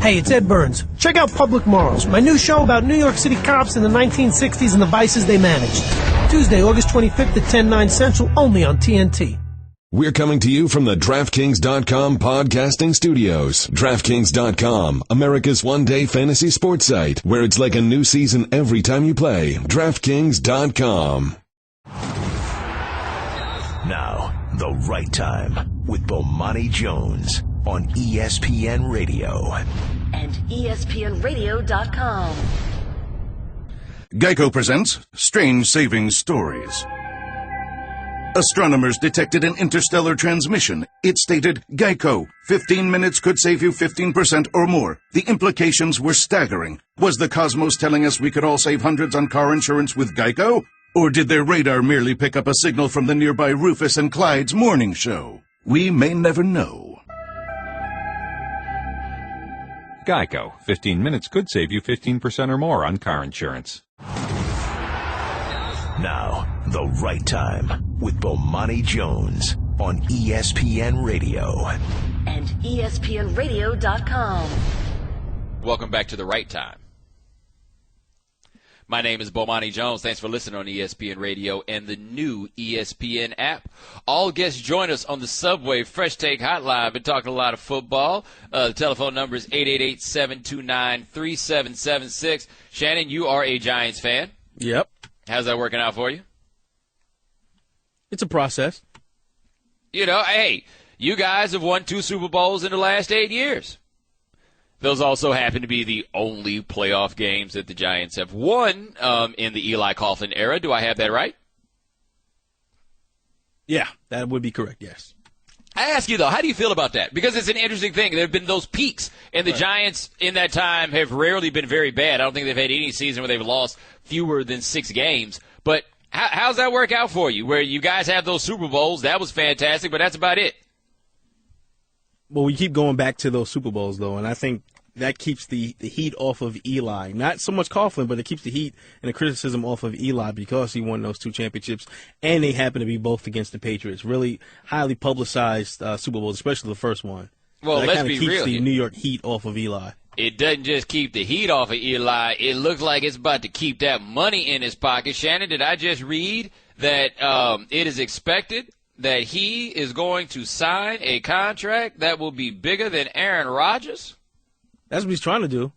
Hey, it's Ed Burns. Check out Public Morals, my new show about New York City cops in the 1960s and the vices they managed. Tuesday, August 25th at 10/9 Central, only on TNT. We're coming to you from the DraftKings.com podcasting studios. DraftKings.com, America's one-day fantasy sports site, where it's like a new season every time you play. DraftKings.com. Now, the right time with Bomani Jones on ESPN Radio. And ESPNRadio.com. Geico presents Strange Savings Stories. Astronomers detected an interstellar transmission. It stated, Geico, 15 minutes could save you 15% or more. The implications were staggering. Was the cosmos telling us we could all save hundreds on car insurance with Geico? Or did their radar merely pick up a signal from the nearby Rufus and Clyde's morning show? We may never know. Geico. 15 minutes could save you 15% or more on car insurance. Now, the right time with Bomani Jones on ESPN Radio. And ESPNRadio.com. Welcome back to the right time. My name is Bomani Jones. Thanks for listening on ESPN Radio and the new ESPN app. All guests join us on the Subway Fresh Take Hotline. Been talking a lot of football. The telephone number is 888-729-3776. Shannon, you are a Giants fan. Yep. How's that working out for you? It's a process. You know, hey, you guys have won 2 Super Bowls in the last 8 years. Those also happen to be the only playoff games that the Giants have won in the Eli Coughlin era. Do I have that right? Yeah, that would be correct, yes. I ask you, though, how do you feel about that? Because it's an interesting thing. There have been those peaks, and the Giants in that time have rarely been very bad. I don't think they've had any season where they've lost fewer than 6 games. But how's that work out for you, where you guys have those Super Bowls? That was fantastic, but that's about it. Well, we keep going back to those Super Bowls, though, and I think that keeps the heat off of Eli. Not so much Coughlin, but it keeps the heat and the criticism off of Eli because he won those 2 championships, and they happen to be both against the Patriots. Really highly publicized Super Bowls, especially the first one. Well, so let's be real. That keeps the New York heat off of Eli. It doesn't just keep the heat off of Eli. It looks like it's about to keep that money in his pocket. Shannon, did I just read that it is expected that he is going to sign a contract that will be bigger than Aaron Rodgers? That's what he's trying to do.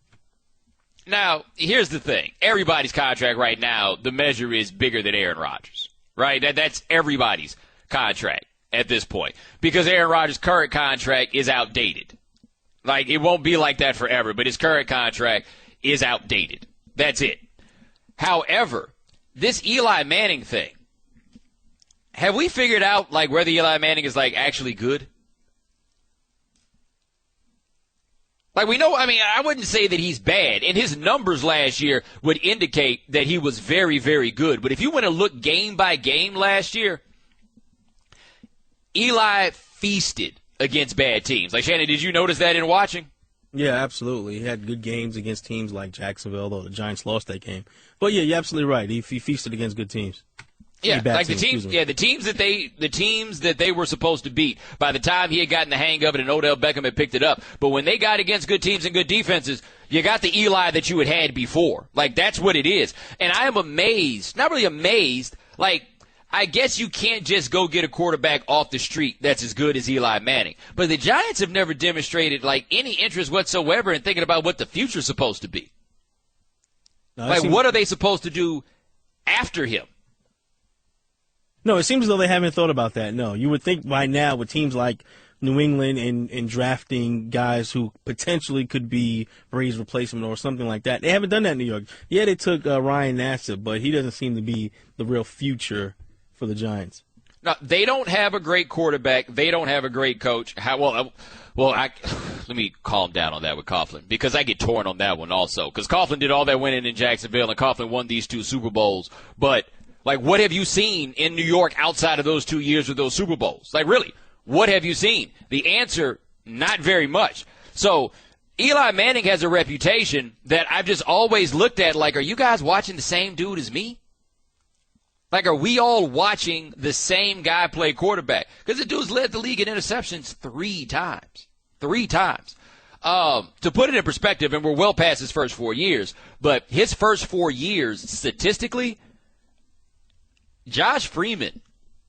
Now, here's the thing. Everybody's contract right now, the measure is bigger than Aaron Rodgers, right? That's everybody's contract at this point because Aaron Rodgers' current contract is outdated. Like, it won't be like that forever, but his current contract is outdated. That's it. However, this Eli Manning thing, have we figured out, like, whether Eli Manning is, like, actually good? Like, we know, I mean, I wouldn't say that he's bad, and his numbers last year would indicate that he was very, very good. But if you want to look game by game last year, Eli feasted against bad teams. Like, Shannon, did you notice that in watching? Yeah, absolutely. He had good games against teams like Jacksonville, though the Giants lost that game. But, yeah, you're absolutely right. He feasted against good teams. Yeah, like the teams that they were supposed to beat by the time he had gotten the hang of it and Odell Beckham had picked it up. But when they got against good teams and good defenses, you got the Eli that you had before. Like, that's what it is. And I am amazed, not really amazed, like, I guess you can't just go get a quarterback off the street that's as good as Eli Manning. But the Giants have never demonstrated, like, any interest whatsoever in thinking about what the future's supposed to be. No, like, what are they supposed to do after him? No, it seems as though they haven't thought about that. No, you would think by now with teams like New England and drafting guys who potentially could be Brady's replacement or something like that. They haven't done that in New York. Yeah, they took Ryan Nassib, but he doesn't seem to be the real future for the Giants. Now, they don't have a great quarterback. They don't have a great coach. Let me calm down on that with Coughlin because I get torn on that one also because Coughlin did all that winning in Jacksonville and Coughlin won these 2 Super Bowls, but like, what have you seen in New York outside of those 2 years with those Super Bowls? Like, really, what have you seen? The answer, not very much. So Eli Manning has a reputation that I've just always looked at like, are you guys watching the same dude as me? Like, are we all watching the same guy play quarterback? Because the dude's led the league in interceptions 3 times. 3 times. To put it in perspective, and we're well past his first 4 years, but his first 4 years, statistically, Josh Freeman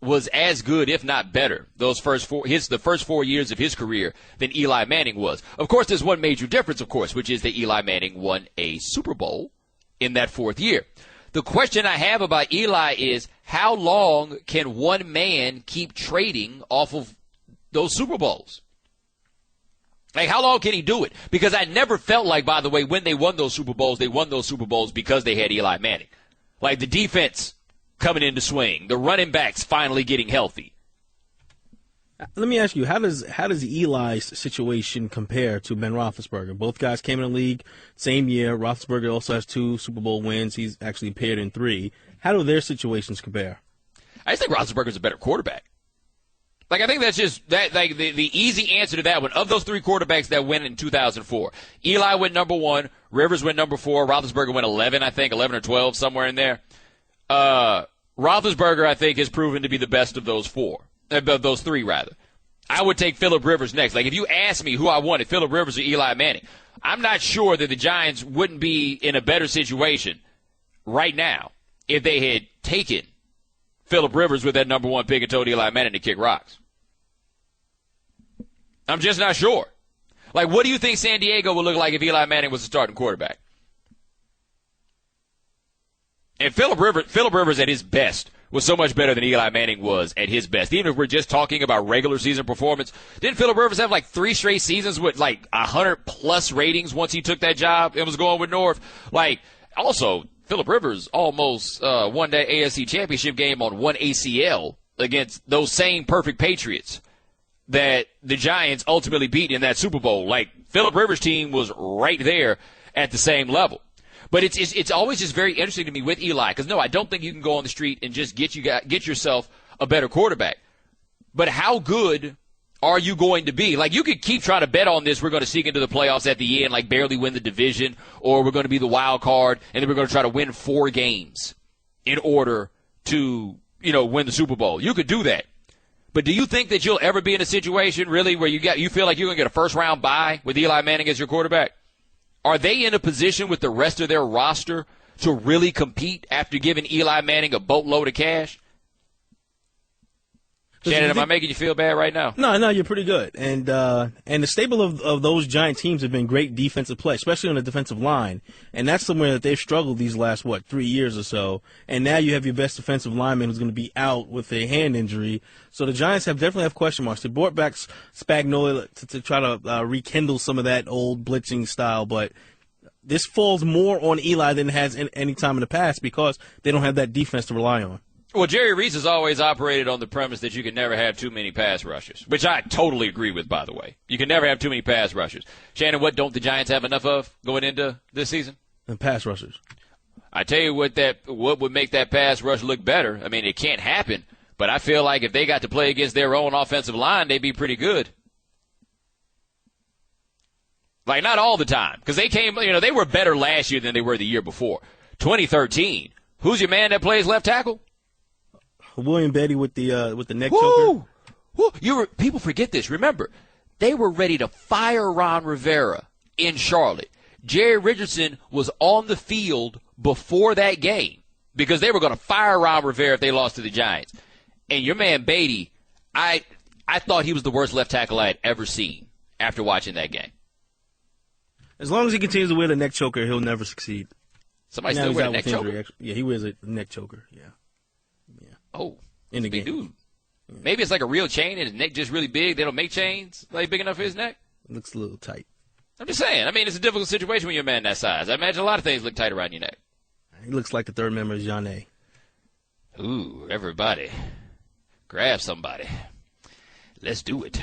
was as good, if not better, the first 4 years of his career than Eli Manning was. Of course, there's one major difference, of course, which is that Eli Manning won a Super Bowl in that 4th year. The question I have about Eli is, how long can one man keep trading off of those Super Bowls? Like, how long can he do it? Because I never felt like, by the way, when they won those Super Bowls because they had Eli Manning. Like, the defense coming into swing, the running backs finally getting healthy. Let me ask you, how does Eli's situation compare to Ben Roethlisberger? Both guys came in the league same year. Roethlisberger also has 2 Super Bowl wins. He's actually appeared in 3. How do their situations compare? I just think Roethlisberger's a better quarterback. Like, I think that's just that. Like, the easy answer to that one, of those 3 quarterbacks that went in 2004, Eli went number 1, Rivers went number 4, Roethlisberger went 11, I think, 11 or 12, somewhere in there. Roethlisberger, I think, has proven to be the best of those 3, rather. I would take Phillip Rivers next. Like, if you ask me who I wanted, Phillip Rivers or Eli Manning, I'm not sure that the Giants wouldn't be in a better situation right now if they had taken Phillip Rivers with that number 1 pick and told Eli Manning to kick rocks. I'm just not sure. Like, what do you think San Diego would look like if Eli Manning was a starting quarterback? And Phillip Rivers at his best was so much better than Eli Manning was at his best. Even if we're just talking about regular season performance, didn't Phillip Rivers have like 3 straight seasons with like 100+ ratings once he took that job and was going with North? Like, also, Phillip Rivers almost won that AFC Championship game on 1 ACL against those same perfect Patriots that the Giants ultimately beat in that Super Bowl. Like, Phillip Rivers' team was right there at the same level. But it's always just very interesting to me with Eli, because, no, I don't think you can go on the street and just get yourself a better quarterback. But how good are you going to be? Like, you could keep trying to bet on this. We're going to sneak into the playoffs at the end, like barely win the division, or we're going to be the wild card, and then we're going to try to win 4 games in order to, win the Super Bowl. You could do that. But do you think that you'll ever be in a situation, really, where you feel like you're going to get a first-round bye with Eli Manning as your quarterback? Are they in a position with the rest of their roster to really compete after giving Eli Manning a boatload of cash? Shannon, am I making you feel bad right now? No, you're pretty good. And the stable of those Giant teams have been great defensive play, especially on the defensive line. And that's somewhere that they've struggled these last, 3 years or so. And now you have your best defensive lineman who's going to be out with a hand injury. So the Giants definitely have question marks. They brought back Spagnuolo to try to rekindle some of that old blitzing style, but this falls more on Eli than it has any time in the past because they don't have that defense to rely on. Well, Jerry Reese has always operated on the premise that you can never have too many pass rushers, which I totally agree with, by the way. You can never have too many pass rushers. Shannon, what don't the Giants have enough of going into this season? And pass rushers. I tell you what would make that pass rush look better. I mean, it can't happen, but I feel like if they got to play against their own offensive line, they'd be pretty good. Like, not all the time, because they were better last year than they were the year before. 2013, who's your man that plays left tackle? William Betty with the neck choker. Woo! People forget this. Remember, they were ready to fire Ron Rivera in Charlotte. Jerry Richardson was on the field before that game because they were going to fire Ron Rivera if they lost to the Giants. And your man Beatty, I thought he was the worst left tackle I had ever seen after watching that game. As long as he continues to wear the neck choker, he'll never succeed. Somebody still wear a neck choker? Yeah, he wears a neck choker, yeah. Oh, in the game. Dude. Yeah. Maybe it's like a real chain and his neck just really big. They don't make chains like big enough for his neck. It looks a little tight. I'm just saying. I mean, it's a difficult situation when you're a man that size. I imagine a lot of things look tight around your neck. He looks like the third member of Jeanne. Ooh, everybody. Grab somebody. Let's do it.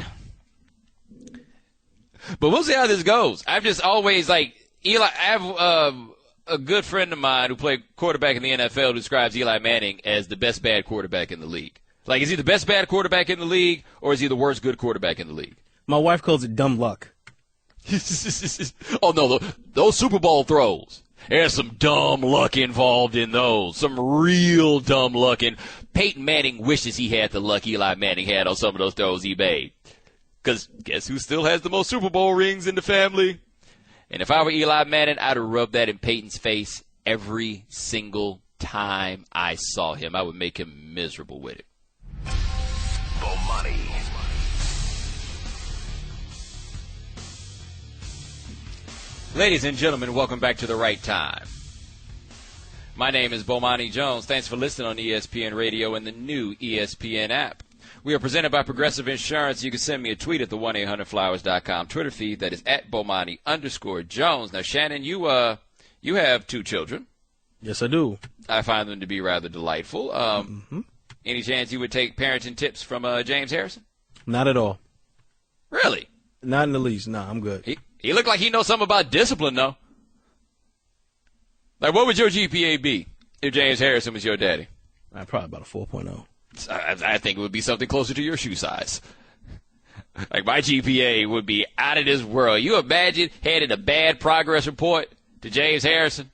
But we'll see how this goes. I've just always, like, Eli, I have a good friend of mine who played quarterback in the NFL who describes Eli Manning as the best bad quarterback in the league. Like, is he the best bad quarterback in the league, or is he the worst good quarterback in the league? My wife calls it dumb luck. Oh, no, those Super Bowl throws. There's some dumb luck involved in those. Some real dumb luck. And Peyton Manning wishes he had the luck Eli Manning had on some of those throws he made. Because guess who still has the most Super Bowl rings in the family? And if I were Eli Manning, I'd have rubbed that in Peyton's face every single time I saw him. I would make him miserable with it. Bomani. Ladies and gentlemen, welcome back to The Right Time. My name is Bomani Jones. Thanks for listening on ESPN Radio and the new ESPN app. We are presented by Progressive Insurance. You can send me a tweet at the 1-800-Flowers.com Twitter feed. That is at Bomani_Jones. Now, Shannon, you have 2 children. Yes, I do. I find them to be rather delightful. Any chance you would take parenting tips from James Harrison? Not at all. Really? Not in the least. No, I'm good. He looked like he knows something about discipline, though. Like, what would your GPA be if James Harrison was your daddy? Probably about a 4.0. I think it would be something closer to your shoe size. Like, my GPA would be out of this world. You imagine handing a bad progress report to James Harrison?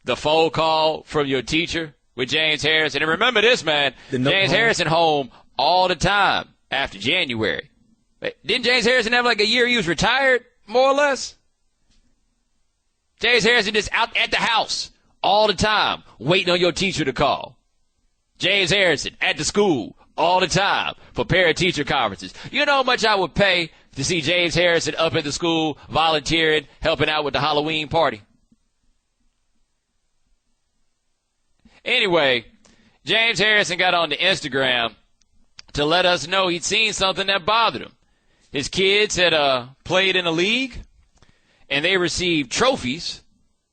The phone call from your teacher with James Harrison. And remember this, man. James Harrison home all the time after January. Didn't James Harrison have like a year he was retired, more or less? James Harrison just out at the house all the time, waiting on your teacher to call. James Harrison at the school all the time for parent-teacher conferences. You know how much I would pay to see James Harrison up at the school volunteering, helping out with the Halloween party? Anyway, James Harrison got on the Instagram to let us know he'd seen something that bothered him. His kids had played in a league, and they received trophies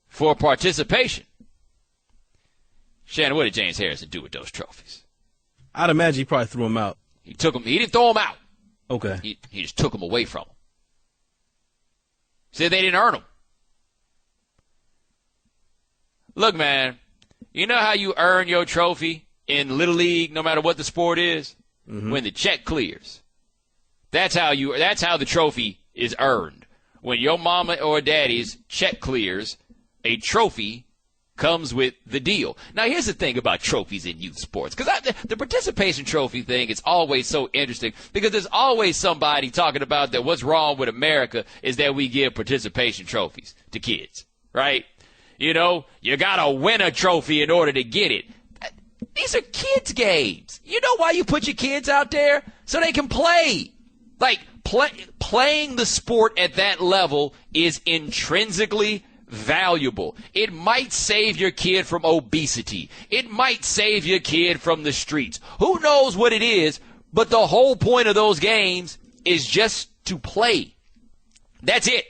for participation. Shannon, what did James Harrison do with those trophies? I'd imagine he probably threw them out. He took them. He didn't throw them out. Okay. He just took them away from them. Said they didn't earn them. Look, man, you know how you earn your trophy in Little League, no matter what the sport is? Mm-hmm. When the check clears. That's how the trophy is earned. When your mama or daddy's check clears, a trophy comes with the deal. Now, here's the thing about trophies in youth sports. Because the participation trophy thing is always so interesting because there's always somebody talking about that what's wrong with America is that we give participation trophies to kids, right? You know, you got to win a trophy in order to get it. These are kids' games. You know why you put your kids out there? So they can play. Like, playing the sport at that level is intrinsically valuable. It might save your kid from obesity. It might save your kid from the streets. Who knows what it is, but the whole point of those games is just to play. That's it.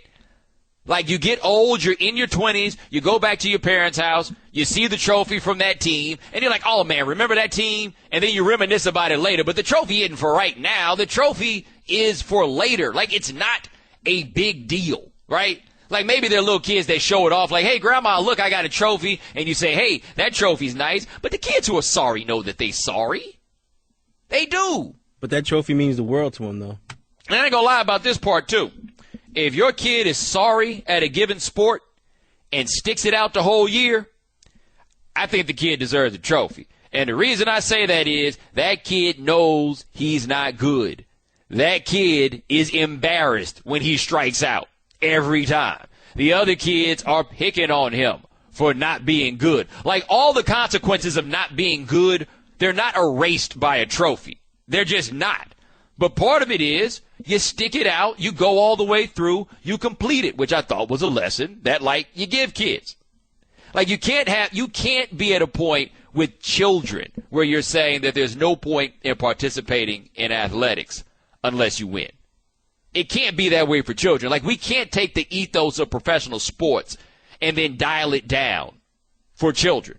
Like, you get old, you're in your 20s, you go back to your parents' house, you see the trophy from that team, and you're like, oh, man, remember that team? And then you reminisce about it later. But the trophy isn't for right now. The trophy is for later. Like, it's not a big deal, right? Like, maybe they're little kids, they show it off, like, hey, Grandma, look, I got a trophy. And you say, hey, that trophy's nice. But the kids who are sorry know that they're sorry. They do. But that trophy means the world to them, though. And I ain't gonna lie about this part, too. If your kid is sorry at a given sport and sticks it out the whole year, I think the kid deserves a trophy. And the reason I say that is that kid knows he's not good. That kid is embarrassed when he strikes out every time. The other kids are picking on him for not being good. Like, all the consequences of not being good, they're not erased by a trophy. They're just not. But part of it is you stick it out, you go all the way through, you complete it, which I thought was a lesson that, like, you give kids. Like, you can't be at a point with children where you're saying that there's no point in participating in athletics unless you win. It can't be that way for children. Like, we can't take the ethos of professional sports and then dial it down for children.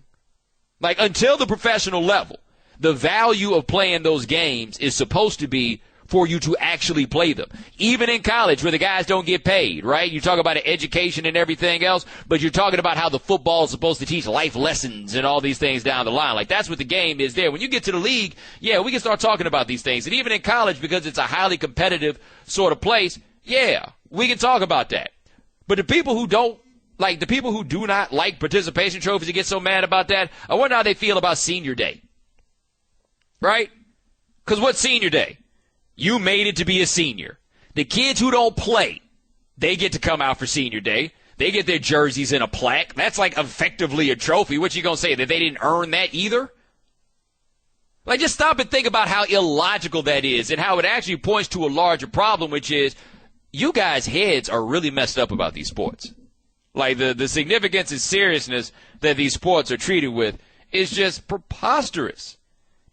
Like, until the professional level, the value of playing those games is supposed to be for you to actually play them. Even in college where the guys don't get paid, right? You talk about education and everything else, but you're talking about how the football is supposed to teach life lessons and all these things down the line. Like, that's what the game is there. When you get to the league, yeah, we can start talking about these things. And even in college, because it's a highly competitive sort of place, yeah, we can talk about that. But the people who don't, like, the people who do not like participation trophies and get so mad about that, I wonder how they feel about senior day. Right? Because what's senior day? You made it to be a senior. The kids who don't play, they get to come out for senior day. They get their jerseys and a plaque. That's like effectively a trophy. What you going to say, that they didn't earn that either? Like, just stop and think about how illogical that is and how it actually points to a larger problem, which is you guys' heads are really messed up about these sports. Like, the significance and seriousness that these sports are treated with is just preposterous.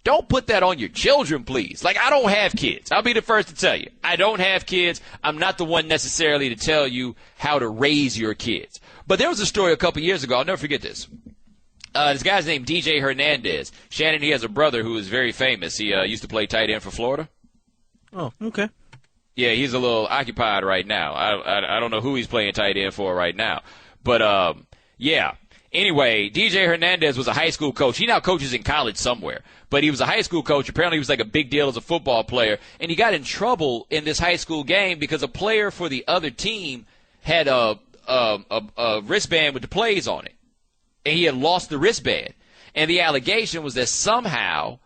Don't put that on your children, please. Like, I don't have kids. I'll be the first to tell you. I don't have kids. I'm not the one necessarily to tell you how to raise your kids. But there was a story a couple years ago. I'll never forget this. This guy's named DJ Hernandez. Shannon, he has a brother who is very famous. He used to play tight end for Florida. Oh, okay. Yeah, he's a little occupied right now. I don't know who he's playing tight end for right now. But, yeah. Anyway, DJ Hernandez was a high school coach. He now coaches in college somewhere. But he was a high school coach. Apparently he was like a big deal as a football player. And he got in trouble in this high school game because a player for the other team had a wristband with the plays on it. And he had lost the wristband. And the allegation was that somehow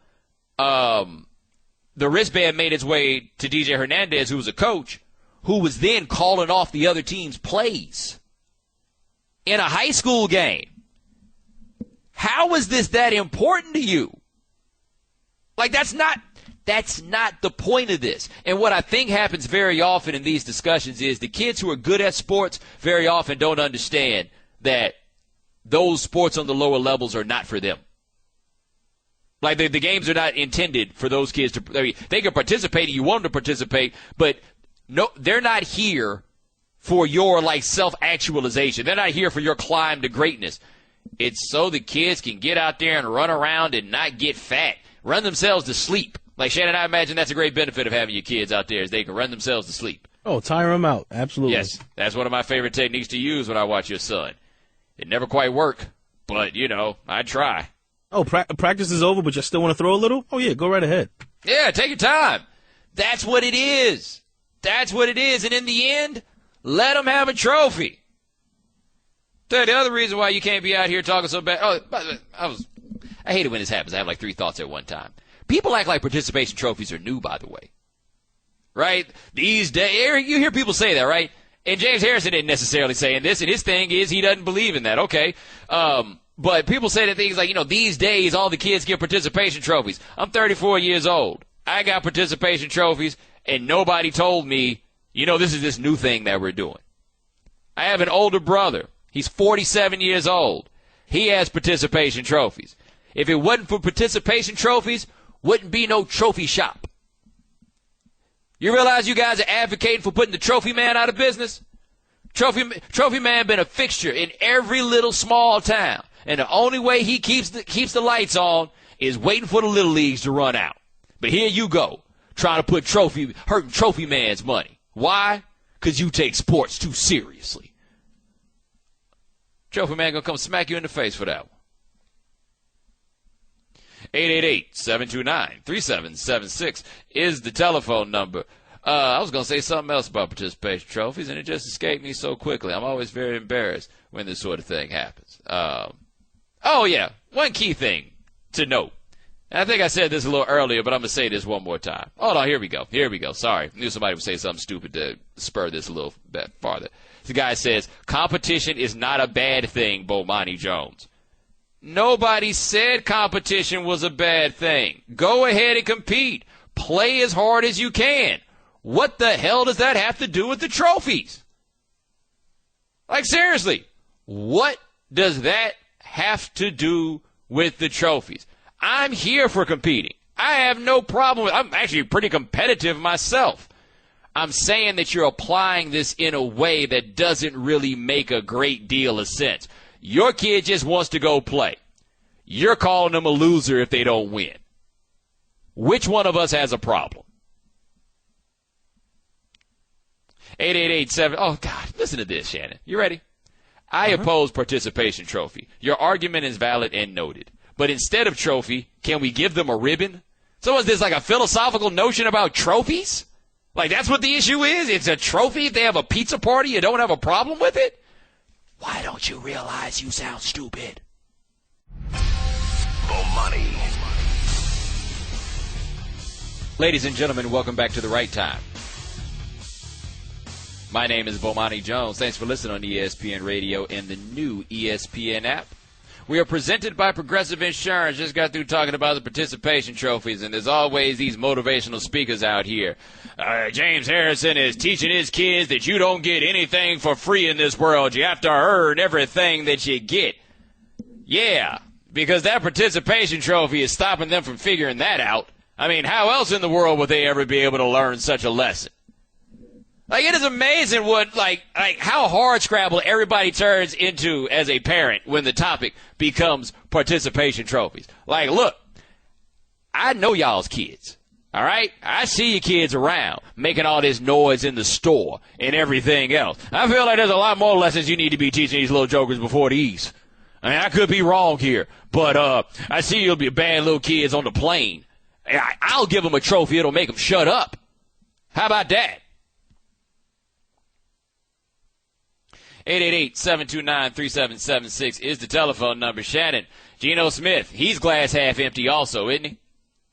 the wristband made its way to DJ Hernandez, who was a coach, who was then calling off the other team's plays in a high school game. How is this that important to you? Like, that's not the point of this. And what I think happens very often in these discussions is the kids who are good at sports very often don't understand that those sports on the lower levels are not for them. Like, the games are not intended for those kids to, I mean, they can participate and you want them to participate, but no, they're not here for your, like, self-actualization. They're not here for your climb to greatness. It's so the kids can get out there and run around and not get fat, run themselves to sleep. Like, Shannon, I imagine that's a great benefit of having your kids out there is they can run themselves to sleep. Oh, tire them out. Absolutely. Yes, that's one of my favorite techniques to use when I watch your son. It never quite work, but, you know, I try. Oh, practice is over, but you still want to throw a little? Oh, yeah, go right ahead. Yeah, take your time. That's what it is. That's what it is. And in the end, let them have a trophy. Tell you the other reason why you can't be out here talking so bad. Oh, by the way, I hate it when this happens. I have like 3 thoughts at one time. People act like participation trophies are new, by the way. Right? These days, you hear people say that, right? And James Harrison didn't necessarily say this, and his thing is he doesn't believe in that. Okay. But people say that things like, you know, these days all the kids get participation trophies. I'm 34 years old. I got participation trophies, and nobody told me, you know, this is this new thing that we're doing. I have an older brother. He's 47 years old. He has participation trophies. If it wasn't for participation trophies, wouldn't be no trophy shop. You realize you guys are advocating for putting the trophy man out of business? Trophy man been a fixture in every little small town. And the only way he keeps the lights on is waiting for the little leagues to run out. But here you go, trying to put hurting trophy man's money. Why? Because you take sports too seriously. Trophy man gonna come smack you in the face for that one. 888-729-3776 is the telephone number. I was going to say something else about participation trophies, and it just escaped me so quickly. I'm always very embarrassed when this sort of thing happens. Oh, yeah, one key thing to note. And I think I said this a little earlier, but I'm going to say this one more time. Hold on, here we go. Sorry. I knew somebody would say something stupid to spur this a little bit farther. The guy says, competition is not a bad thing, Bomani Jones. Nobody said competition was a bad thing. Go ahead and compete. Play as hard as you can. What the hell does that have to do with the trophies? Like, seriously, what does that have to do with the trophies? I'm here for competing. I have no problem with it. I'm actually pretty competitive myself. I'm saying that you're applying this in a way that doesn't really make a great deal of sense. Your kid just wants to go play. You're calling them a loser if they don't win. Which one of us has a problem? 888-7. Oh, God. Listen to this, Shannon. You ready? I oppose participation trophy. Your argument is valid and noted. But instead of trophy, can we give them a ribbon? So is this like a philosophical notion about trophies? Like that's what the issue is? It's a trophy? If they have a pizza party, you don't have a problem with it? Why don't you realize you sound stupid? Bomani. Ladies and gentlemen, welcome back to The Right Time. My name is Bomani Jones. Thanks for listening on ESPN Radio and the new ESPN app. We are presented by Progressive Insurance. Just got through talking about the participation trophies, and there's always these motivational speakers out here. James Harrison is teaching his kids that you don't get anything for free in this world. You have to earn everything that you get. Yeah, because that participation trophy is stopping them from figuring that out. I mean, how else in the world would they ever be able to learn such a lesson? Like, it is amazing what, like how hard scrabble everybody turns into as a parent when the topic becomes participation trophies. Like, look, I know y'all's kids, all right? I see your kids around making all this noise in the store and everything else. I feel like there's a lot more lessons you need to be teaching these little jokers before these. I mean, I could be wrong here, but I see you'll be bad little kids on the plane. I'll give them a trophy. It'll make them shut up. How about that? 888-729-3776 is the telephone number. Shannon, Geno Smith, he's glass half empty also, isn't he?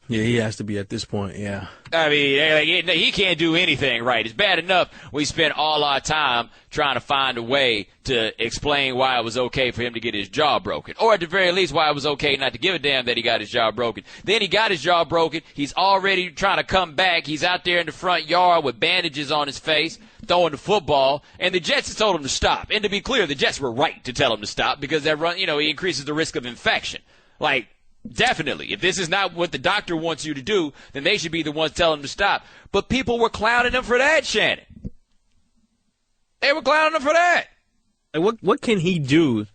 Yeah, he has to be at this point, yeah. I mean, he can't do anything right. It's bad enough we spent all our time trying to find a way to explain why it was okay for him to get his jaw broken. Or at the very least, why it was okay not to give a damn that he got his jaw broken. Then he got his jaw broken. He's already trying to come back. He's out there in the front yard with bandages on his face, throwing the football, and the Jets have told him to stop. And to be clear, the Jets were right to tell him to stop because that run, he increases the risk of infection. Like, definitely. If this is not what the doctor wants you to do, then they should be the ones telling him to stop. But people were clowning him for that, Shannon. They were clowning him for that. What can he do?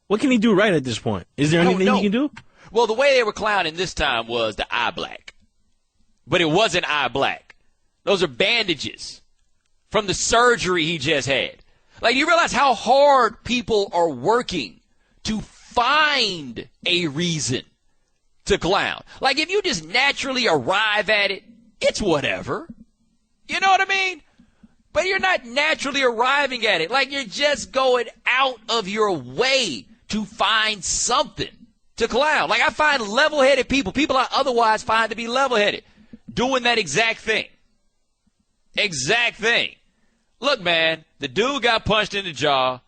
What can he do right at this point? Is there anything he can do? Well, the way they were clowning this time was the eye black. But it wasn't eye black. Those are bandages from the surgery he just had. Like, you realize how hard people are working to find a reason to clown. Like, if you just naturally arrive at it, it's whatever. You know what I mean? But you're not naturally arriving at it. Like, you're just going out of your way to find something to clown. Like, I find level-headed people I otherwise find to be level-headed, doing that exact thing. Exact thing. Look, man, the dude got punched in the jaw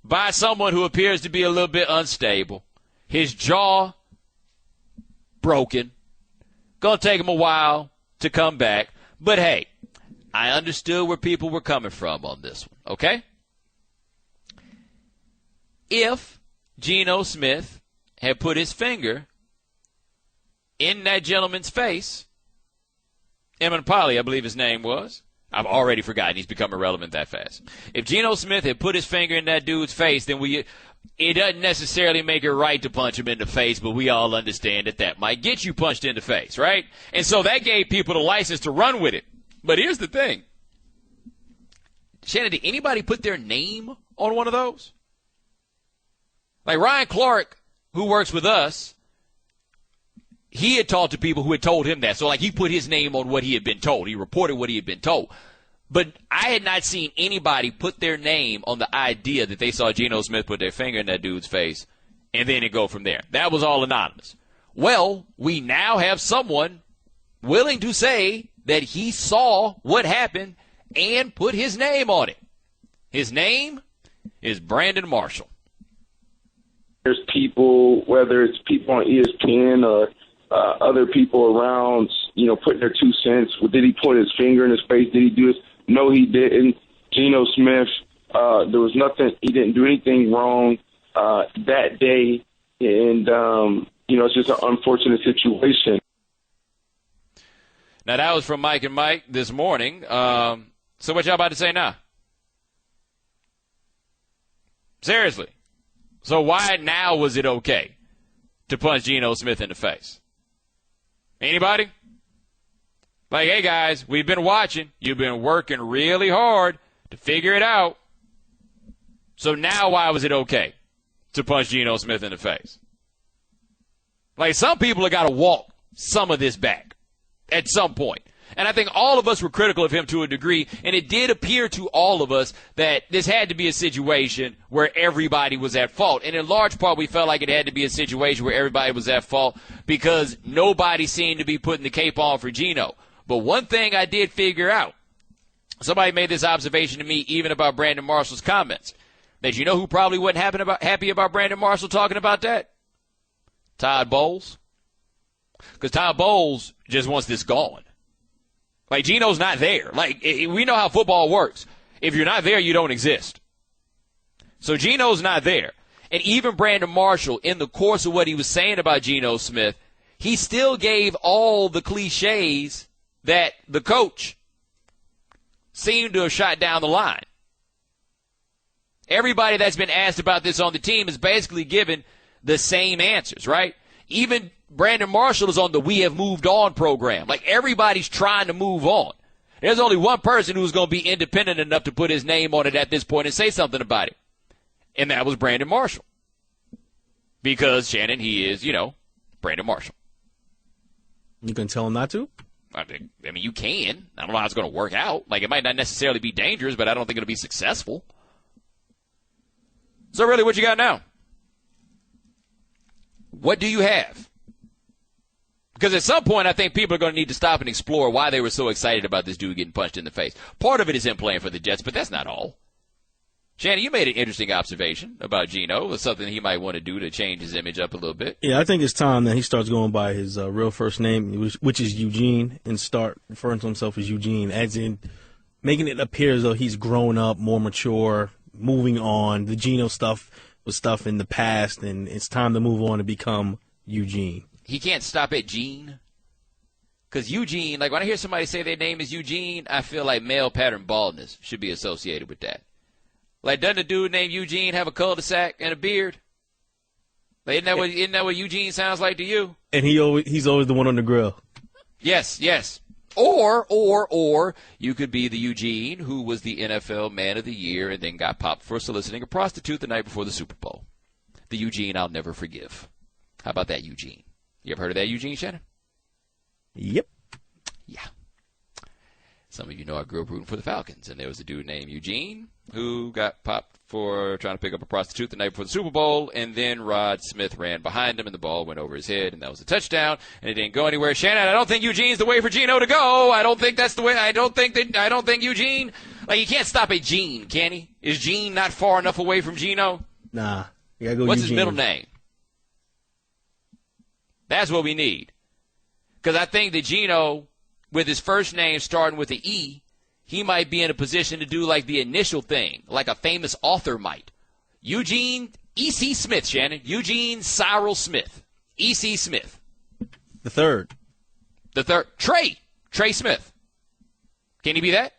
by someone who appears to be a little bit unstable. His jaw broken. Gonna take him a while to come back. But hey, I understood where people were coming from on this one, okay? If Geno Smith had put his finger in that gentleman's face, Eamon I believe his name was. I've already forgotten. He's become irrelevant that fast. If Geno Smith had put his finger in that dude's face, then it doesn't necessarily make it right to punch him in the face, but we all understand that might get you punched in the face, right? And so that gave people the license to run with it. But here's the thing. Shannon, did anybody put their name on one of those? Like Ryan Clark, who works with us, he had talked to people who had told him that. So, like, he put his name on what he had been told. He reported what he had been told. But I had not seen anybody put their name on the idea that they saw Geno Smith put their finger in that dude's face and then it go from there. That was all anonymous. Well, we now have someone willing to say that he saw what happened and put his name on it. His name is Brandon Marshall. There's people, whether it's people on ESPN or other people around, putting their 2 cents. Did he put his finger in his face? Did he do this? No, he didn't. Geno Smith, there was nothing. He didn't do anything wrong that day. And, it's just an unfortunate situation. Now, that was from Mike and Mike this morning. So what y'all about to say now? Seriously. So why now was it okay to punch Geno Smith in the face? Anybody? Like, hey, guys, we've been watching. You've been working really hard to figure it out. So now why was it okay to punch Geno Smith in the face? Like, some people have got to walk some of this back at some point. And I think all of us were critical of him to a degree, and it did appear to all of us that this had to be a situation where everybody was at fault. And in large part, we felt like it had to be a situation where everybody was at fault because nobody seemed to be putting the cape on for Geno. But one thing I did figure out, somebody made this observation to me even about Brandon Marshall's comments, that you know who probably wasn't happy about Brandon Marshall talking about that? Todd Bowles. Because Todd Bowles just wants this gone. Like, Geno's not there. Like, we know how football works. If you're not there, you don't exist. So Geno's not there. And even Brandon Marshall, in the course of what he was saying about Geno Smith, he still gave all the cliches that the coach seemed to have shot down the line. Everybody that's been asked about this on the team is basically given the same answers, right? Even Brandon Marshall is on the We Have Moved On program. Like, everybody's trying to move on. There's only one person who's going to be independent enough to put his name on it at this point and say something about it. And that was Brandon Marshall. Because, Shannon, he is, Brandon Marshall. You can tell him not to? I mean, you can. I don't know how it's going to work out. Like, it might not necessarily be dangerous, but I don't think it'll be successful. So, really, what you got now? What do you have? Because at some point, I think people are going to need to stop and explore why they were so excited about this dude getting punched in the face. Part of it is him playing for the Jets, but that's not all. Shannon, you made an interesting observation about Geno. It's something he might want to do to change his image up a little bit. Yeah, I think it's time that he starts going by his real first name, which is Eugene, and start referring to himself as Eugene, as in making it appear as though he's grown up, more mature, moving on. The Geno stuff was stuff in the past, and it's time to move on and become Eugene. He can't stop at Gene. Because Eugene, like when I hear somebody say their name is Eugene, I feel like male pattern baldness should be associated with that. Like, doesn't a dude named Eugene have a cul-de-sac and a beard? Like, isn't that what Eugene sounds like to you? And he's always the one on the grill. Yes, yes. Or you could be the Eugene who was the NFL Man of the Year and then got popped for soliciting a prostitute the night before the Super Bowl. The Eugene I'll never forgive. How about that, Eugene? You ever heard of that Eugene, Shannon? Yep. Yeah. Some of you know I grew up rooting for the Falcons, and there was a dude named Eugene who got popped for trying to pick up a prostitute the night before the Super Bowl, and then Rod Smith ran behind him, and the ball went over his head, and that was a touchdown, and it didn't go anywhere. Shannon, I don't think Eugene's the way for Geno to go. I don't think that's the way. I don't think Eugene, like, he can't stop at Gene, can he? Is Gene not far enough away from Geno? Nah. You gotta go What's Eugene. his middle name? That's what we need. Because I think that Geno, with his first name starting with an E, he might be in a position to do like the initial thing, like a famous author might. Eugene E.C. Smith, Shannon. Eugene Cyril Smith. E.C. Smith. The third. Trey Smith. Can he be that?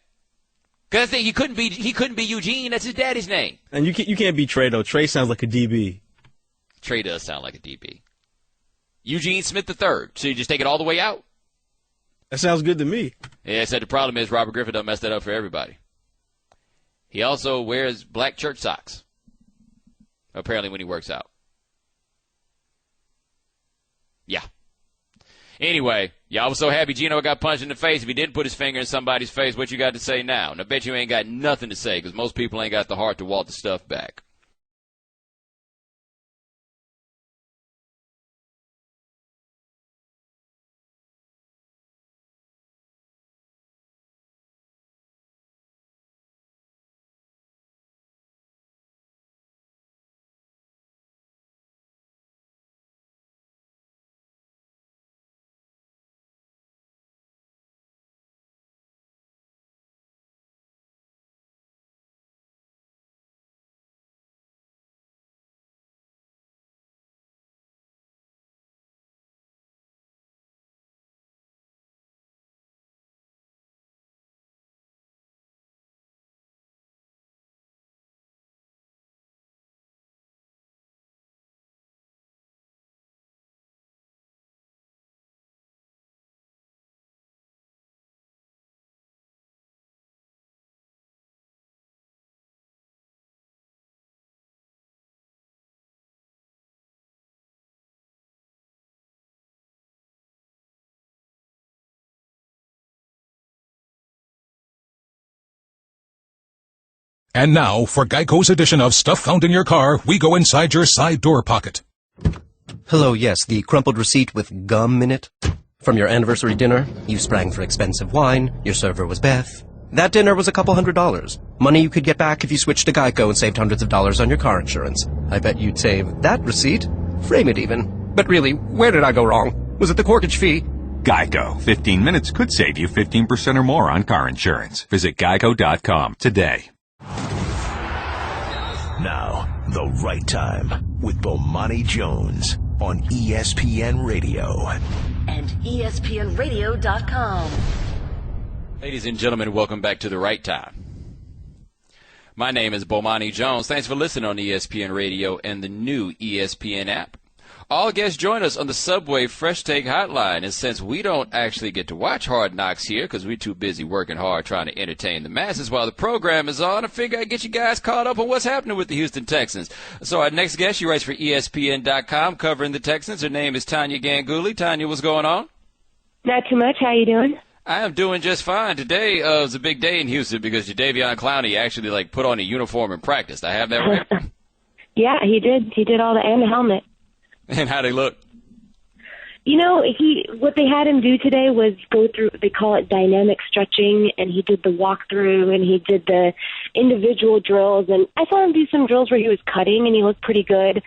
Because I think he couldn't be Eugene. That's his daddy's name. And you can't be Trey, though. Trey sounds like a DB. Trey does sound like a DB. Eugene Smith III. So you just take it all the way out? That sounds good to me. Yeah, I said the problem is Robert Griffin done messed that up for everybody. He also wears black church socks, apparently, when he works out. Yeah. Anyway, y'all was so happy Geno got punched in the face. If he didn't put his finger in somebody's face, what you got to say now? And I bet you ain't got nothing to say because most people ain't got the heart to walk the stuff back. And now, for Geico's edition of Stuff Found in Your Car, we go inside your side door pocket. Hello, yes, the crumpled receipt with gum in it. From your anniversary dinner, you sprang for expensive wine, your server was Beth. That dinner was a couple $100. Money you could get back if you switched to Geico and saved hundreds of dollars on your car insurance. I bet you'd save that receipt. Frame it even. But really, where did I go wrong? Was it the corkage fee? Geico. 15 minutes could save you 15% or more on car insurance. Visit geico.com today. Now, the right time with Bomani Jones on ESPN Radio. And ESPNRadio.com. Ladies and gentlemen, welcome back to The Right Time. My name is Bomani Jones. Thanks for listening on ESPN Radio and the new ESPN app. All guests join us on the Subway Fresh Take Hotline, and since we don't actually get to watch Hard Knocks here because we're too busy working hard trying to entertain the masses while the program is on, I figure I'd get you guys caught up on what's happening with the Houston Texans. So our next guest, she writes for ESPN.com covering the Texans. Her name is Tania Ganguli. Tania, what's going on? Not too much. How you doing? I am doing just fine. Today was a big day in Houston because Jadeveon Clowney actually put on a uniform and practiced. I have that right? Yeah, he did. He did all that and the helmet. And how'd he look? You know, what they had him do today was go through, they call it dynamic stretching, and he did the walkthrough, and he did the individual drills, and I saw him do some drills where he was cutting, and he looked pretty good.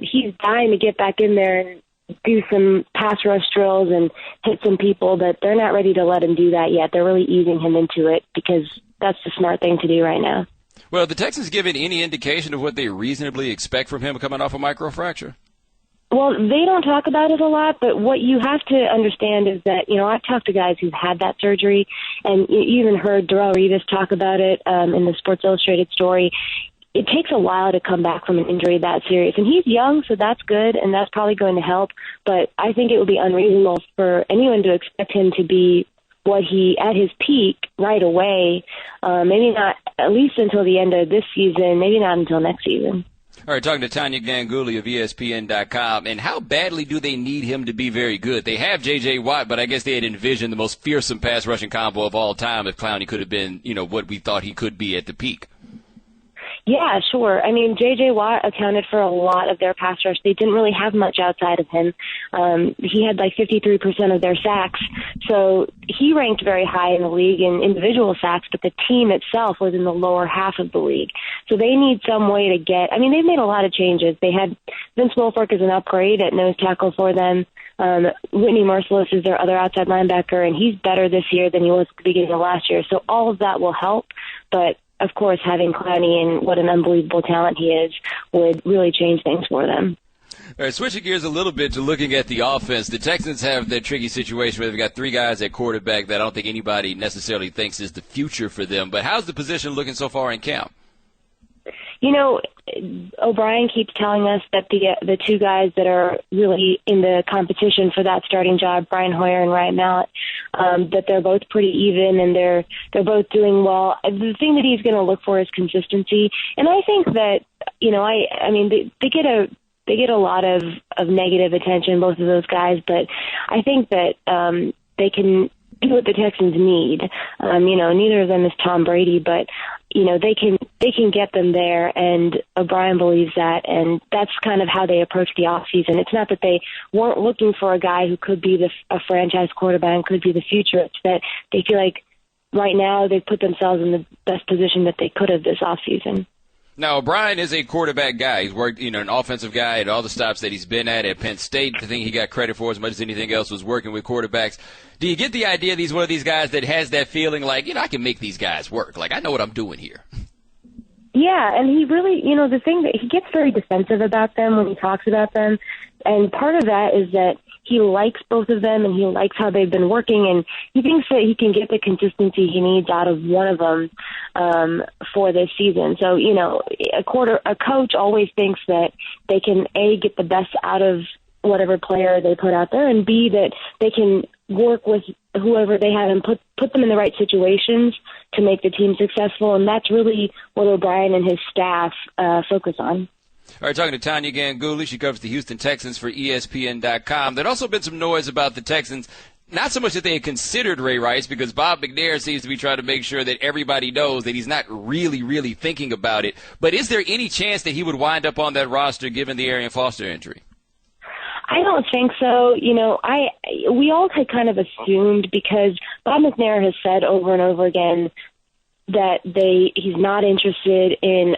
He's dying to get back in there and do some pass rush drills and hit some people, but they're not ready to let him do that yet. They're really easing him into it because that's the smart thing to do right now. Well, the Texans given any indication of what they reasonably expect from him coming off a microfracture? Well, they don't talk about it a lot, but what you have to understand is that, I've talked to guys who've had that surgery, and you even heard Darrelle Revis talk about it in the Sports Illustrated story. It takes a while to come back from an injury that serious. And he's young, so that's good, and that's probably going to help. But I think it would be unreasonable for anyone to expect him to be what he, at his peak, right away. Maybe not, at least until the end of this season, maybe not until next season. All right, talking to Tania Ganguli of ESPN.com, and how badly do they need him to be very good? They have J.J. Watt, but I guess they had envisioned the most fearsome pass-rushing combo of all time if Clowney could have been, what we thought he could be at the peak. Yeah, sure. I mean, J.J. Watt accounted for a lot of their pass rush. They didn't really have much outside of him. He had 53% of their sacks. So he ranked very high in the league in individual sacks, but the team itself was in the lower half of the league. So they need some way to get – they've made a lot of changes. They had Vince Wilfork as an upgrade at nose tackle for them. Whitney Merciless is their other outside linebacker, and he's better this year than he was at the beginning of last year. So all of that will help, but – of course, having Clowney and what an unbelievable talent he is would really change things for them. All right, switching gears a little bit to looking at the offense, the Texans have that tricky situation where they've got three guys at quarterback that I don't think anybody necessarily thinks is the future for them. But how's the position looking so far in camp? O'Brien keeps telling us that the two guys that are really in the competition for that starting job, Brian Hoyer and Ryan Mallett, that they're both pretty even and they're both doing well. The thing that he's going to look for is consistency, and I think that they get a lot of negative attention, both of those guys, but I think that they can do what the Texans need. Neither of them is Tom Brady, but they can get them there, and O'Brien believes that, and that's kind of how they approach the offseason. It's not that they weren't looking for a guy who could be a franchise quarterback and could be the future. It's that they feel like right now they've put themselves in the best position that they could have this offseason. Now, O'Brien is a quarterback guy. He's worked, an offensive guy at all the stops that he's been at Penn State. The thing he got credit for as much as anything else was working with quarterbacks. Do you get the idea that he's one of these guys that has that feeling like, I can make these guys work. Like, I know what I'm doing here. Yeah, and he really, the thing that he gets very defensive about them when he talks about them. And part of that is that he likes both of them and he likes how they've been working, and he thinks that he can get the consistency he needs out of one of them for this season. So, a coach always thinks that they can, A, get the best out of whatever player they put out there, and B, that they can work with whoever they have and put them in the right situations to make the team successful, and that's really what O'Brien and his staff focus on. All right, talking to Tania Ganguli. She covers the Houston Texans for ESPN.com. There'd also been some noise about the Texans not so much that they had considered Ray Rice, because Bob McNair seems to be trying to make sure that everybody knows that he's not really, really thinking about it. But is there any chance that he would wind up on that roster given the Arian Foster injury? I don't think so. We all had kind of assumed, because Bob McNair has said over and over again that he's not interested in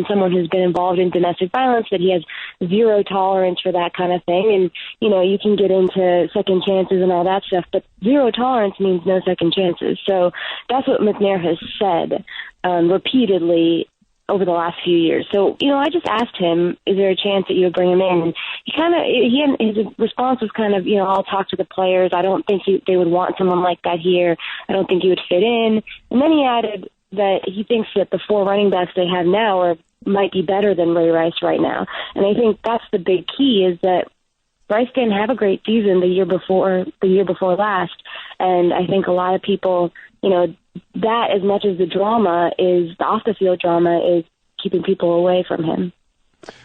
someone who's been involved in domestic violence, that he has zero tolerance for that kind of thing. And, you can get into second chances and all that stuff, but zero tolerance means no second chances. So that's what McNair has said repeatedly over the last few years. So, I just asked him, is there a chance that you would bring him in? And his response was kind of, I'll talk to the players. I don't think they would want someone like that here. I don't think he would fit in. And then he added that he thinks that the 4 running backs they have now might be better than Ray Rice right now. And I think that's the big key, is that Rice didn't have a great season the year before last. And I think a lot of people, that as much as the off-the-field drama is keeping people away from him.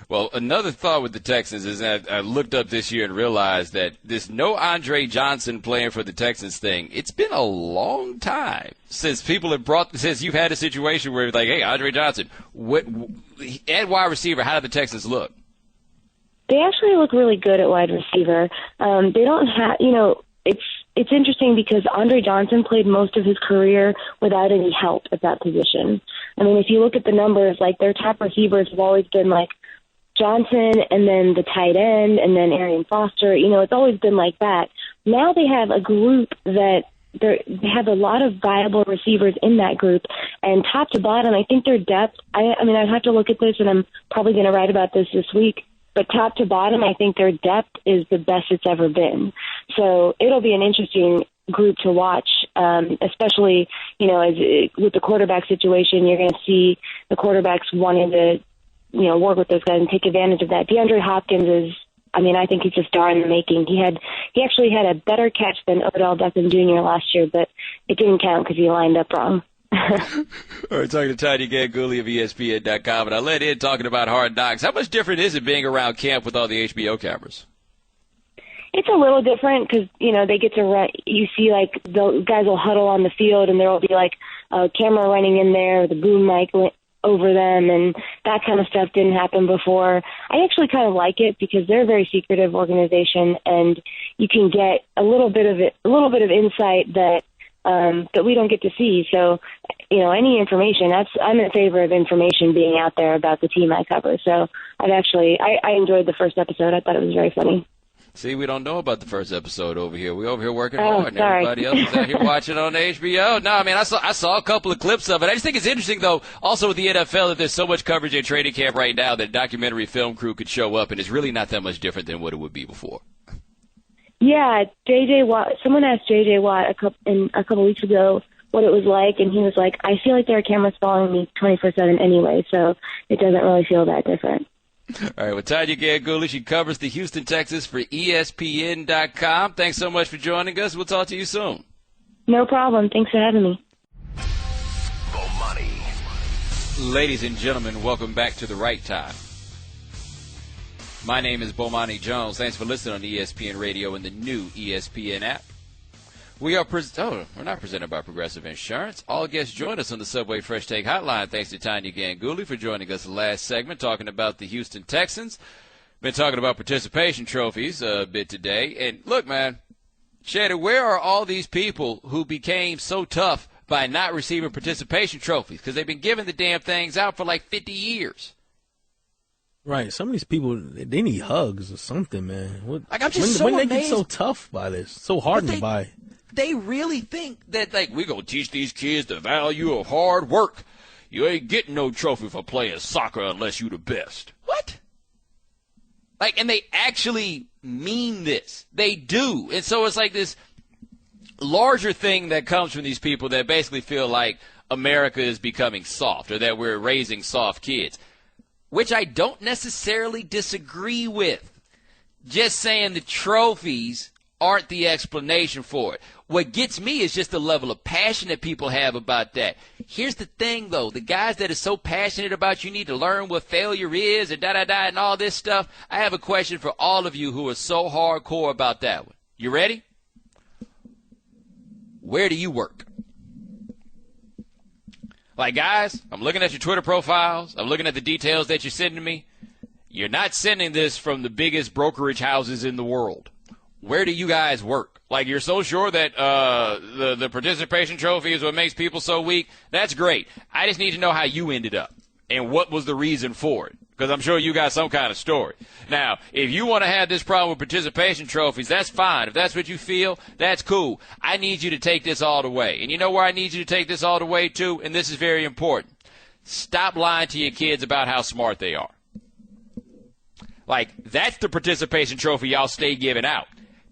Well, another thought with the Texans is that I looked up this year and realized that this no Andre Johnson playing for the Texans thing, it's been a long time since since you've had a situation where it's like, hey, Andre Johnson, at wide receiver, how do the Texans look? They actually look really good at wide receiver. They don't have, it's interesting because Andre Johnson played most of his career without any help at that position. I mean, if you look at the numbers, like their top receivers have always been like Johnson and then the tight end and then Arian Foster. It's always been like that. Now they have a group that they have a lot of viable receivers in that group, and top to bottom, I think their depth, I'd have to look at this, and I'm probably going to write about this week, but top to bottom, I think their depth is the best it's ever been. So it'll be an interesting group to watch, especially, with the quarterback situation. You're going to see the quarterbacks wanting to, work with those guys and take advantage of that. DeAndre Hopkins I think he's a star in the making. He actually had a better catch than Odell Beckham Jr. last year, but it didn't count because he lined up wrong. All right, talking to Tania Ganguli of ESPN.com, and I led in talking about Hard Knocks. How much different is it being around camp with all the HBO cameras? It's a little different because, they get to run. You see, like, the guys will huddle on the field, and there will be, like, a camera running in there, the boom mic over them, and that kind of stuff didn't happen before. I actually kind of like it because they're a very secretive organization, and you can get a little bit of insight that we don't get to see. So, any information, I'm in favor of information being out there about the team I cover. So I enjoyed the first episode. I thought it was very funny. See, we don't know about the first episode over here. We over here working hard, and sorry. everybody else is out here watching on HBO. No, I saw a couple of clips of it. I just think it's interesting, though, also with the NFL, that there's so much coverage at training camp right now that a documentary film crew could show up, and it's really not that much different than what it would be before. Yeah, J.J. Watt. Someone asked J.J. Watt a couple weeks ago what it was like, and he was like, I feel like there are cameras following me 24/7 anyway, so it doesn't really feel that different. All right, well, Tania Ganguli, she covers the Houston Texans for ESPN.com. Thanks so much for joining us. We'll talk to you soon. No problem. Thanks for having me. Bomani. Ladies and gentlemen, welcome back to The Right Time. My name is Bomani Jones. Thanks for listening on ESPN Radio and the new ESPN app. We're not presented by Progressive Insurance. All guests join us on the Subway Fresh Take Hotline. Thanks to Tania Ganguli for joining us last segment, talking about the Houston Texans. Been talking about participation trophies a bit today. And look, man, Shady, where are all these people who became so tough by not receiving participation trophies? Because they've been giving the damn things out for like 50 years. Right. Some of these people, they need hugs or something, man. I'm just so when amazed. They get so tough by this, so hardened by. They really think that, like, we're going to teach these kids the value of hard work. You ain't getting no trophy for playing soccer unless you the best. What? Like, and they actually mean this. They do. And so it's like this larger thing that comes from these people that basically feel like America is becoming soft or that we're raising soft kids, which I don't necessarily disagree with. Just saying the trophies aren't the explanation for it. What gets me is just the level of passion that people have about that. Here's the thing, though. The guys that are so passionate about you need to learn what failure is and da-da-da and all this stuff, I have a question for all of you who are so hardcore about that one. You ready? where do you work? Like, guys, I'm looking at your Twitter profiles. I'm looking at the details that you're sending me. You're not sending this from the biggest brokerage houses in the world. Where do you guys work? Like, you're so sure that the participation trophy is what makes people so weak. That's great. I just need to know how you ended up and what was the reason for it, because I'm sure you got some kind of story. Now, if you want to have this problem with participation trophies, that's fine. If that's what you feel, that's cool. I need you to take this all the way. And you know where I need you to take this all the way to? And this is very important. Stop lying to your kids about how smart they are. Like, that's the participation trophy y'all stay giving out.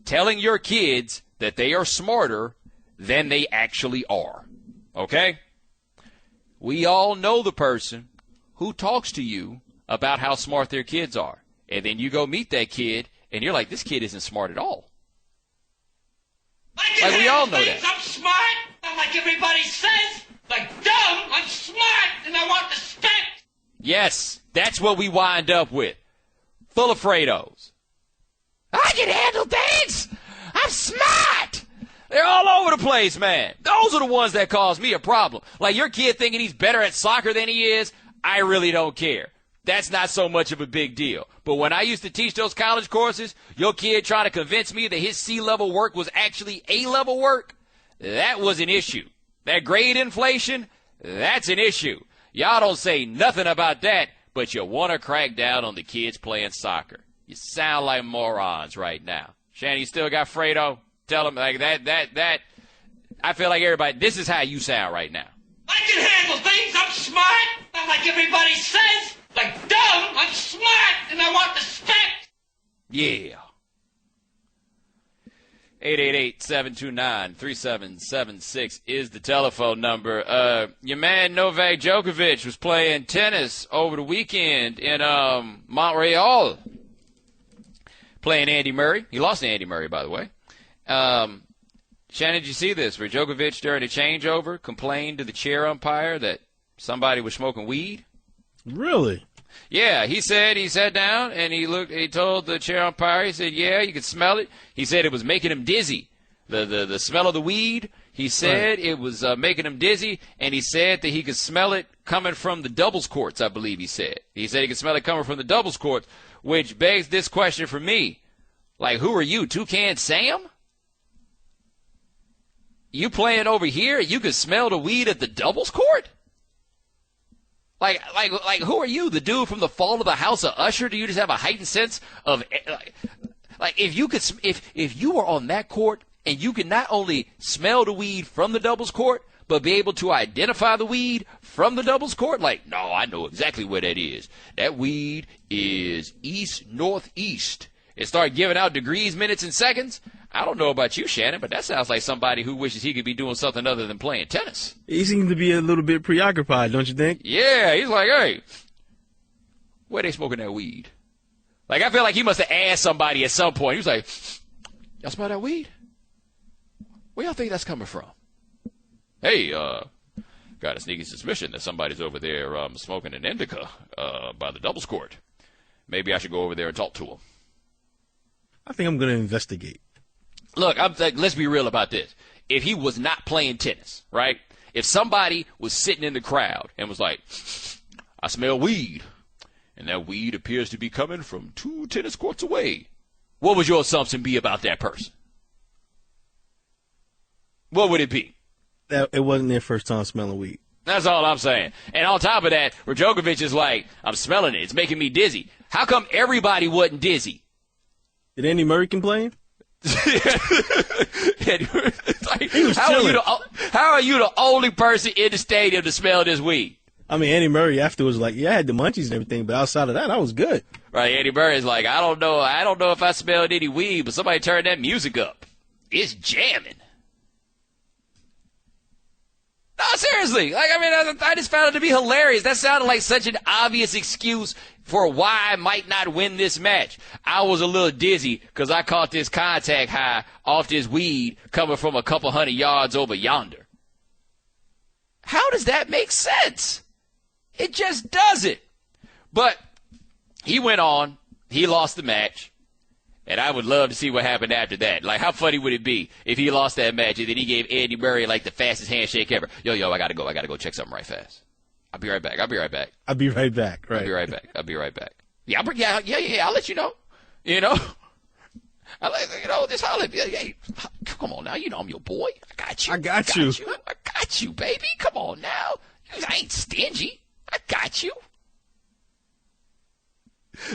Telling your kids that they are smarter than they actually are. Okay? We all know the person who talks to you about how smart their kids are. And then you go meet that kid, and you're like, this kid isn't smart at all. Like, we all know that. I'm smart, not like everybody says. Like dumb, I'm smart, and I want respect. Yes, that's what we wind up with. Full of Fredos. I can handle things. I'm smart. They're all over the place, man. Those are the ones that cause me a problem. Like your kid thinking he's better at soccer than he is, I really don't care. That's not so much of a big deal. But when I used to teach those college courses, your kid trying to convince me that his C-level work was actually A-level work, that was an issue. That grade inflation, that's an issue. Y'all don't say nothing about that, but you want to crack down on the kids playing soccer. You sound like morons right now. Shannon, you still got Fredo? Tell them like that. I feel like everybody, this is how you sound right now. I can handle things. I'm smart, not like everybody says. Like dumb, I'm smart, and I want respect. Yeah. 888-729-3776 is the telephone number. Your man Novak Djokovic was playing tennis over the weekend in Montreal. Playing Andy Murray. He lost to Andy Murray, by the way. Shannon, did you see this? Where Djokovic, during a changeover, complained to the chair umpire that somebody was smoking weed? Really? Yeah, he said he sat down and he told the chair umpire, he said, yeah, you could smell it. He said it was making him dizzy. The smell of the weed, he said it was making him dizzy, and he said that he could smell it coming from the doubles courts, I believe he said. He said he could smell it coming from the doubles courts, which begs this question for me. Like, who are you, Toucan Sam? You playing over here, you could smell the weed at the doubles court? Like, who are you, the dude from the Fall of the House of Usher? Do you just have a heightened sense of, like, if you were on that court and you could not only smell the weed from the doubles court, but be able to identify the weed from the doubles court? Like, no, I know exactly where that is. That weed is east-northeast. And start giving out degrees, minutes, and seconds. I don't know about you, Shannon, but that sounds like somebody who wishes he could be doing something other than playing tennis. He seems to be a little bit preoccupied, don't you think? Yeah, he's like, hey, where they smoking that weed? Like, I feel like he must have asked somebody at some point. He was like, y'all smell that weed? Where y'all think that's coming from? Hey, got a sneaky suspicion that somebody's over there smoking an indica by the doubles court. Maybe I should go over there and talk to him. I think I'm going to investigate. Look, let's be real about this. If he was not playing tennis, right? If somebody was sitting in the crowd and was like, I smell weed, and that weed appears to be coming from 2 tennis courts away, what would your assumption be about that person? What would it be? That it wasn't their first time smelling weed. That's all I'm saying. And on top of that, where Djokovic is like, I'm smelling it. It's making me dizzy. How come everybody wasn't dizzy? Did Andy Murray complain? Like, how are you the only person in the stadium to smell this weed? I mean, Andy Murray afterwards was like, yeah, I had the munchies and everything, but outside of that, I was good. Right, Andy Murray's like, I don't know if I smelled any weed, but somebody turned that music up. It's jamming. No, seriously. Like, I mean, I just found it to be hilarious. That sounded like such an obvious excuse for why I might not win this match. I was a little dizzy because I caught this contact high off this weed coming from a couple 100 yards over yonder. How does that make sense? It just doesn't. But he went on. He lost the match. And I would love to see what happened after that. Like, how funny would it be if he lost that match and then he gave Andy Murray, like, the fastest handshake ever? Yo, I got to go. I got to go check something right fast. I'll be right back. Right. Right. I'll be right back. Yeah, I'll let you know. Just holler. Hey, come on now. I'm your boy. I got you. I got you, baby. Come on now. I ain't stingy. I got you.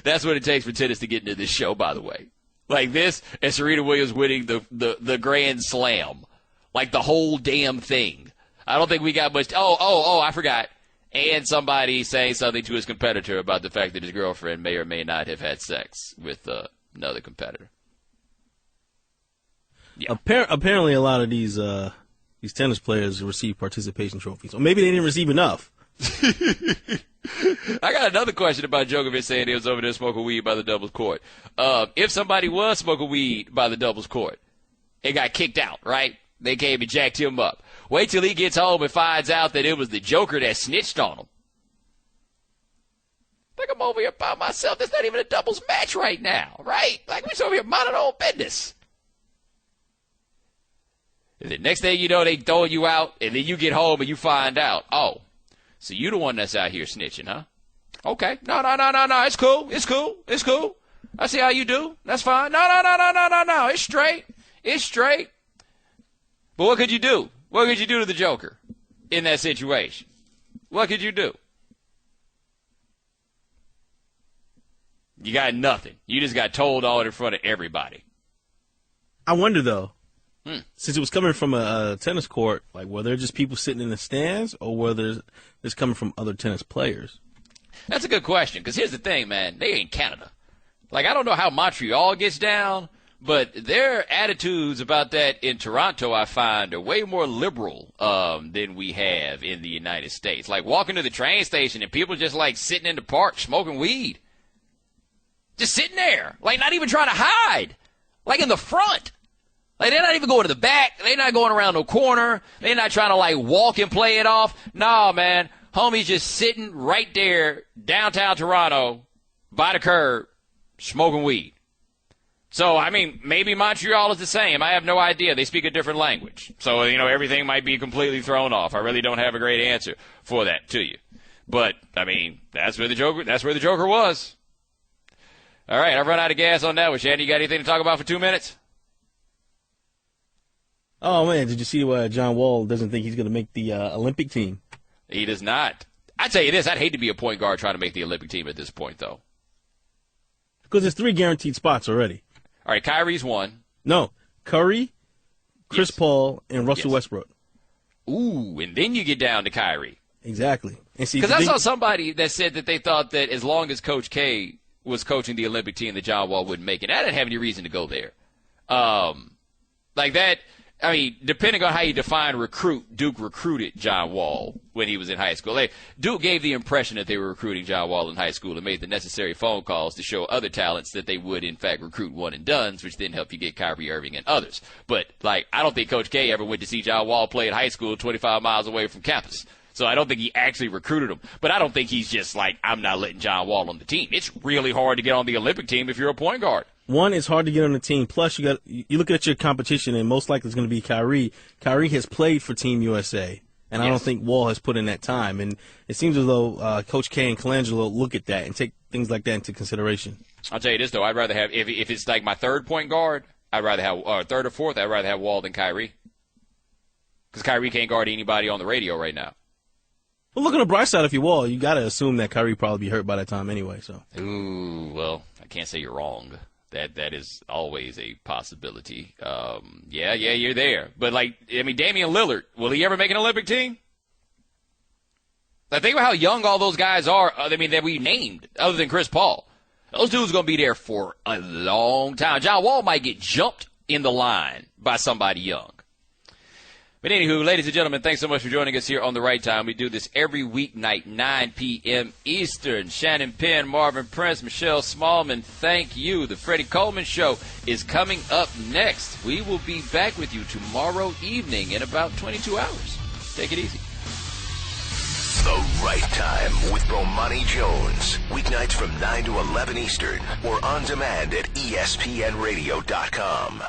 That's what it takes for tennis to get into this show, by the way. Like this, and Serena Williams winning the Grand Slam. Like the whole damn thing. I don't think we got much. I forgot. And somebody saying something to his competitor about the fact that his girlfriend may or may not have had sex with another competitor. Yeah. Apparently, a lot of these tennis players receive participation trophies, or maybe they didn't receive enough. I got another question about Djokovic saying he was over there smoking weed by the doubles court. If somebody was smoking weed by the doubles court, it got kicked out, right? They came and jacked him up. Wait till he gets home and finds out that it was the Joker that snitched on him. Like, I'm over here by myself. There's not even a doubles match right now, right? Like, we're just over here minding our own business. And the next thing you know, they throw you out, and then you get home and you find out, oh, so you the one that's out here snitching, huh? Okay. No. It's cool. I see how you do. That's fine. No. It's straight. But what could you do? What could you do to the Joker in that situation? What could you do? You got nothing. You just got told all in front of everybody. I wonder, though, since it was coming from a tennis court, like, were there just people sitting in the stands, or were there it's coming from other tennis players? That's a good question, because here's the thing, man. They ain't Canada. Like, I don't know how Montreal gets down, but their attitudes about that in Toronto, I find, are way more liberal than we have in the United States. Like, walking to the train station and people just, like, sitting in the park smoking weed. Just sitting there. Like, not even trying to hide. Like, in the front. Like, they're not even going to the back. They're not going around no corner. They're not trying to, like, walk and play it off. Nah, man. Homie's just sitting right there, downtown Toronto, by the curb, smoking weed. So, I mean, maybe Montreal is the same. I have no idea. They speak a different language. So, everything might be completely thrown off. I really don't have a great answer for that to you. But, I mean, that's where the Joker was. All right, I've run out of gas on that one. Shandy, you got anything to talk about for 2 minutes? Oh, man, did you see John Wall doesn't think he's going to make the Olympic team? He does not. I tell you this, I'd hate to be a point guard trying to make the Olympic team at this point, though. Because there's 3 guaranteed spots already. All right, Kyrie's one. No, Curry, Chris Paul, and Russell Westbrook. Ooh, and then you get down to Kyrie. Exactly. Because I saw somebody that said that they thought that as long as Coach K was coaching the Olympic team, that John Wall wouldn't make it. I didn't have any reason to go there. Like that, I mean, depending on how you define recruit, Duke recruited John Wall when he was in high school. Like, Duke gave the impression that they were recruiting John Wall in high school and made the necessary phone calls to show other talents that they would, in fact, recruit one-and-dones, which then help you get Kyrie Irving and others. But, like, I don't think Coach K ever went to see John Wall play in high school 25 miles away from campus. So I don't think he actually recruited him. But I don't think he's just like, I'm not letting John Wall on the team. It's really hard to get on the Olympic team if you're a point guard. One, it's hard to get on the team. Plus, you look at your competition, and most likely it's going to be Kyrie. Kyrie has played for Team USA, and I don't think Wall has put in that time. And it seems as though Coach K and Colangelo look at that and take things like that into consideration. I'll tell you this, though. I'd rather have, if it's like my third point guard, I'd rather have, third or fourth, I'd rather have Wall than Kyrie. Because Kyrie can't guard anybody on the radio right now. Well, look on the bright side, if you Wall, you got to assume that Kyrie probably be hurt by that time anyway. So. Ooh, well, I can't say you're wrong. That is always a possibility. Yeah, you're there. But, like, I mean, Damian Lillard, will he ever make an Olympic team? Like, think about how young all those guys are, I mean, that we named, other than Chris Paul. Those dudes are going to be there for a long time. John Wall might get jumped in the line by somebody young. But anywho, ladies and gentlemen, thanks so much for joining us here on The Right Time. We do this every weeknight, 9 p.m. Eastern. Shannon Penn, Marvin Prince, Michelle Smallman, thank you. The Freddie Coleman Show is coming up next. We will be back with you tomorrow evening in about 22 hours. Take it easy. The Right Time with Bomani Jones. Weeknights from 9 to 11 Eastern or on demand at ESPNradio.com.